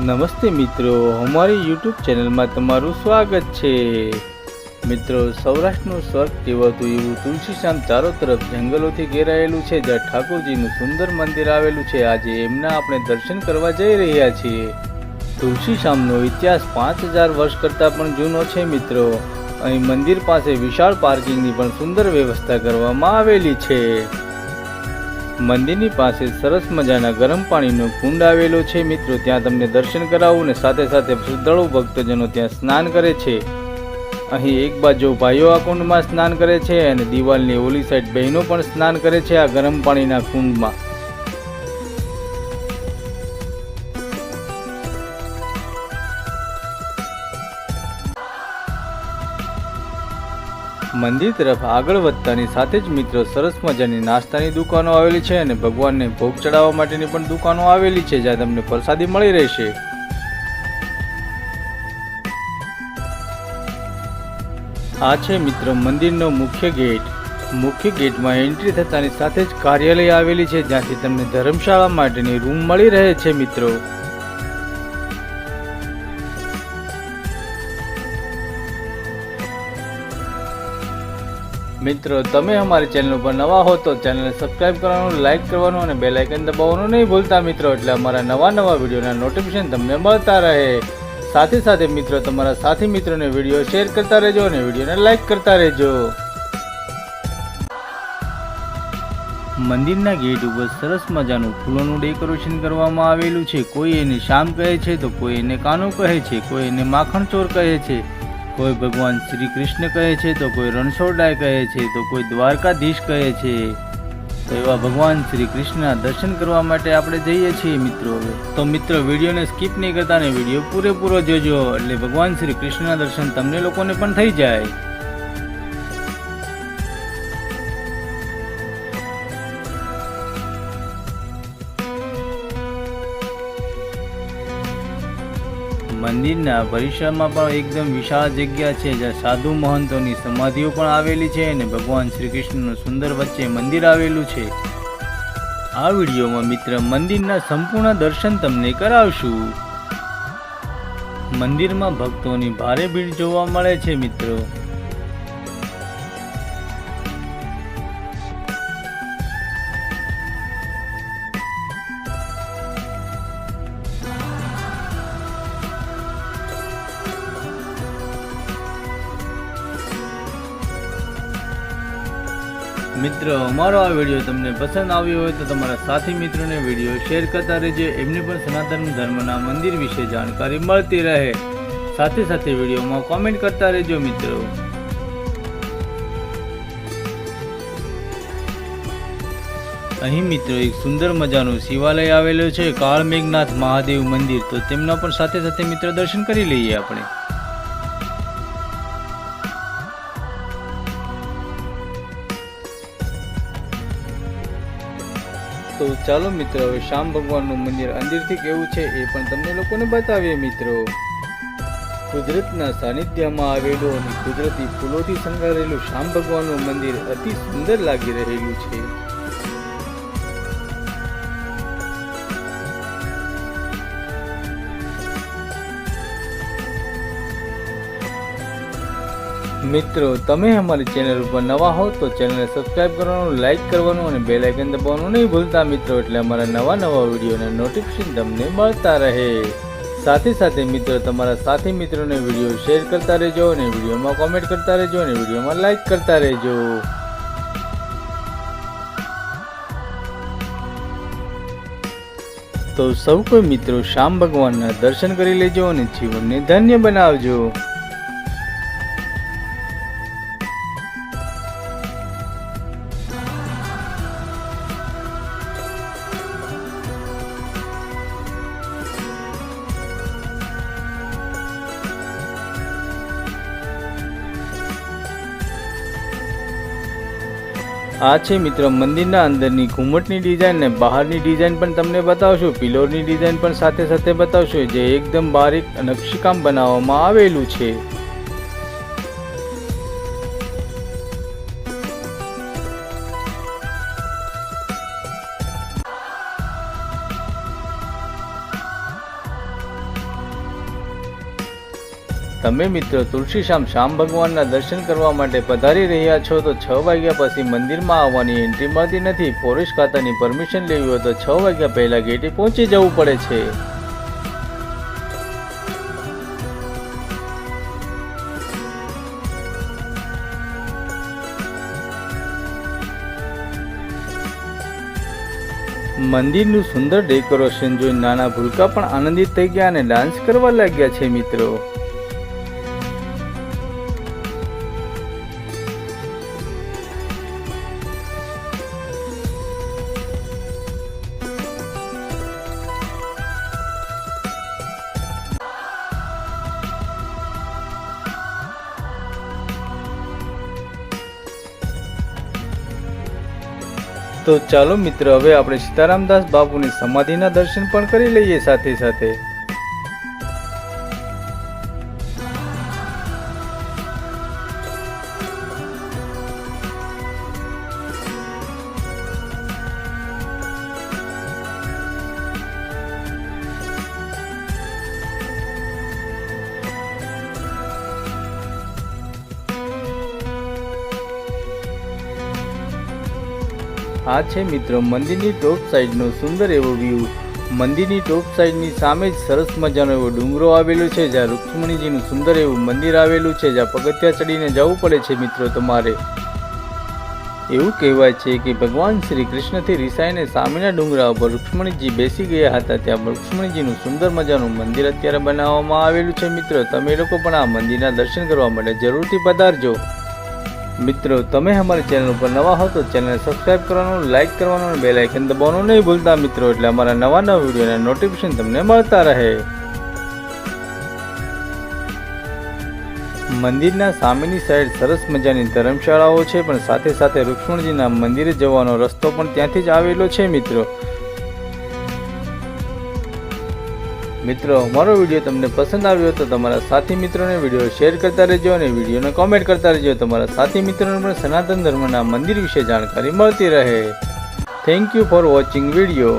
નમસ્તે મિત્રો, અમારી યુટ્યુબ ચેનલમાં તમારું સ્વાગત છે। મિત્રો, સૌરાષ્ટ્રનું સ્વર્ગ કહેવાતું એવું તુલસીશ્યામ ચારો તરફ જંગલોથી ઘેરાયેલું છે, જ્યાં ઠાકોરજીનું સુંદર મંદિર આવેલું છે। આજે એમના આપણે દર્શન કરવા જઈ રહ્યા છીએ। તુલસીશ્યામનો ઇતિહાસ 5000 વર્ષ કરતાં પણ જૂનો છે। મિત્રો, અહીં મંદિર પાસે વિશાળ પાર્કિંગની પણ સુંદર વ્યવસ્થા કરવામાં આવેલી છે। મંદિરની પાસે સરસ મજાના ગરમ પાણીનો કુંડ આવેલો છે। મિત્રો, ત્યાં તમને દર્શન કરાવું ને સાથે સાથે શ્રદ્ધાળુ ભક્તજનો ત્યાં સ્નાન કરે છે। અહીં એક બાજુ ભાઈઓ આ કુંડમાં સ્નાન કરે છે અને દિવાલની ઓલી સાઈડ બહેનો પણ સ્નાન કરે છે આ ગરમ પાણીના કુંડમાં। મંદિર તરફ આગળ વધતાની સાથે જ મિત્રો સરસ મજાની નાસ્તાની દુકાનો આવેલી છે અને ભગવાનને ભોગ ચડાવવા માટેની પણ દુકાનો આવેલી છે, જ્યાં તમને પ્રસાદી મળી રહેશે। આ છે મિત્રો મંદિરનો મુખ્ય ગેટ। મુખ્ય ગેટમાં એન્ટ્રી થતાની સાથે જ કાર્યાલય આવેલી છે, જ્યાંથી તમને ધર્મશાળા માટેની રૂમ મળી રહે છે। મિત્રો, તમે અમારી ચેનલ પર નવા હો તો ચેનલને સબસ્ક્રાઇબ કરવાનું, લાઇક કરવાનું અને બેલ આઇકન દબાવવાનું નહીં ભૂલતા મિત્રો, એટલે અમારા નવા વિડીયોના નોટિફિકેશન તમને મળતા રહે। સાથે સાથે મિત્રો, તમારા સાથી મિત્રોને વિડીયો શેર કરતા રહેજો અને વિડીયોને લાઇક કરતા રહેજો। મંદિરના ગેટ ઉપર સરસ મજાનું ફૂલોનું ડેકોરેશન કરવામાં આવેલું છે। કોઈ એને શ્યામ કહે છે તો કોઈ એને કાનો કહે છે, કોઈ એને માખણ ચોર કહે છે, કોઈ ભગવાન શ્રી કૃષ્ણ કહે છે તો કોઈ રણછોડરાય કહે છે તો કોઈ દ્વારકાધીશ કહે છે। તો એવા ભગવાન શ્રી કૃષ્ણના દર્શન કરવા માટે આપણે જઈએ છીએ મિત્રો। હવે તો મિત્રો, વિડીયોને સ્કીપ નહીં કરતા ને વિડીયો પૂરેપૂરો જોજો, એટલે ભગવાન શ્રી કૃષ્ણના દર્શન તમને લોકોને પણ થઈ જાય। મંદિરના પરિસરમાં પણ એકદમ વિશાળ જગ્યા છે, જ્યાં સાધુ મહંતોની સમાધિઓ પણ આવેલી છે અને ભગવાન શ્રી કૃષ્ણનું સુંદર વચ્ચે મંદિર આવેલું છે। આ વિડીયોમાં મિત્ર મંદિરના સંપૂર્ણ દર્શન તમને કરાવશું। મંદિરમાં ભક્તોની ભારે ભીડ જોવા મળે છે મિત્રો। મિત્રો, અમારો આ વિડીયો તમને પસંદ આવ્યો હોય તો તમારા સાથી મિત્રોને વિડીયો શેર કરતા રહેજો, એમને પણ સનાતન ધર્મના મંદિર વિશે જાણકારી મળતી રહે। સાથે સાથે વિડીયોમાં કોમેન્ટ કરતા રહેજો મિત્રો। અહીં મિત્રો એક સુંદર મજાનું શિવાલય આવેલું છે, કાળ મેઘનાથ મહાદેવ મંદિર। તો તેમના પણ સાથે સાથે મિત્રો દર્શન કરી લઈએ આપણે। તો ચાલો મિત્રો, હવે શ્યામ ભગવાનનું મંદિર અંદરથી કેવું છે એ પણ તમને લોકોને બતાવીએ મિત્રો। કુદરતના સાનિધ્યમાં આવેલું અને કુદરતી ફૂલોથી શણગારેલું શ્યામ ભગવાનનું મંદિર અતિ સુંદર લાગી રહેલું છે। મિત્રો, તમે અમારી ચેનલ ઉપર નવા હો તો ચેનલને સબસ્ક્રાઇબ કરવાનું, લાઇક કરવાનું અને બેલ આઇકન દબાવવાનું નહીં ભૂલતા મિત્રો, એટલે અમારા નવા વિડીયોના નોટિફિકેશન તમને મળતા રહે। સાથે સાથે મિત્રો, તમારા સાથી મિત્રોને વિડીયો શેર કરતા રહેજો અને વિડીયોમાં કોમેન્ટ કરતા રહેજો અને વિડીયોમાં લાઇક કરતા રહેજો। તો સૌ કોઈ મિત્રો શ્યામ ભગવાનના દર્શન કરી લેજો અને જીવનને ધન્ય બનાવજો। આ છે મિત્રો મંદિરના અંદરની ઘુમ્મટની ડિઝાઇન ને બહારની ડિઝાઇન પણ તમને બતાવશું। પિલોરની ડિઝાઇન પણ સાથે સાથે બતાવશું, જે એકદમ બારીક નકશીકામ બનાવવામાં આવેલું છે। તમે મિત્રો તુલસીશ્યામ શ્યામ ભગવાનના દર્શન કરવા માટે પધારી રહ્યા છો તો 6 વાગ્યા પછી મંદિરમાં આવવાની એન્ટ્રી મળતી નથી. ફોરેસ્ટ ખાતાની પરમિશન લેવી હોય તો 6 વાગ્યા પહેલાં ગેટે પહોંચી જવું પડે છે. મંદિરનું સુંદર ડેકોરેશન જોઈને નાના ભૂલકા પણ આનંદિત થઈ ગયા અને ડાન્સ કરવા લાગ્યા છે મિત્રો. તો ચાલો મિત્રો હવે આપણે સીતારામદાસ બાપુની સમાધિના દર્શન પણ કરી લઈએ સાથે સાથે. આ છે મિત્રો મંદિરની ટોપ સાઈડનો સુંદર એવો વ્યૂ. મંદિરની ટોપ સાઈડની સામે જ સરસ મજાનો એવો ડુંગરો આવેલો છે જ્યાં રુક્ષ્મણીજીનું સુંદર એવું મંદિર આવેલું છે, જ્યાં પગથિયા ચડીને જવું પડે છે મિત્રો તમારે. એવું કહેવાય છે કે ભગવાન શ્રી કૃષ્ણથી રિસાઈને સામેના ડુંગરા ઉપર રુક્ષ્મણીજી બેસી ગયા હતા. ત્યાં રુક્ષ્મણીજીનું સુંદર મજાનું મંદિર અત્યારે બનાવવામાં આવેલું છે મિત્રો. તમે લોકો પણ આ મંદિરના દર્શન કરવા માટે જરૂરથી પધારજો. મિત્રો તમે અમારી ચેનલ ઉપર નવા હો તો ચેનલને સબસ્ક્રાઇબ કરવાનું, લાઇક કરવાનું અને બેલ આઇકન દબાવવાનું નહીં ભૂલતા મિત્રો, એટલે અમારા નવા વિડીયોના નોટિફિકેશન તમને મળતા રહે. મંદિરના સામેની સાઈડ સરસ મજાની ધર્મશાળાઓ છે, પણ સાથે સાથે રુક્ષ્મણજીના મંદિરે જવાનો રસ્તો પણ ત્યાંથી જ આવેલો છે મિત્રો. મિત્રો અમારો વિડીયો તમને પસંદ આવ્યો તો તમારા સાથી મિત્રોને વિડીયો શેર કરતા રહેજો અને વિડીયોને કોમેન્ટ કરતા રહેજો. તમારા સાથી મિત્રોને પણ સનાતન ધર્મના મંદિર વિશે જાણકારી મળતી રહે. Thank you for watching video.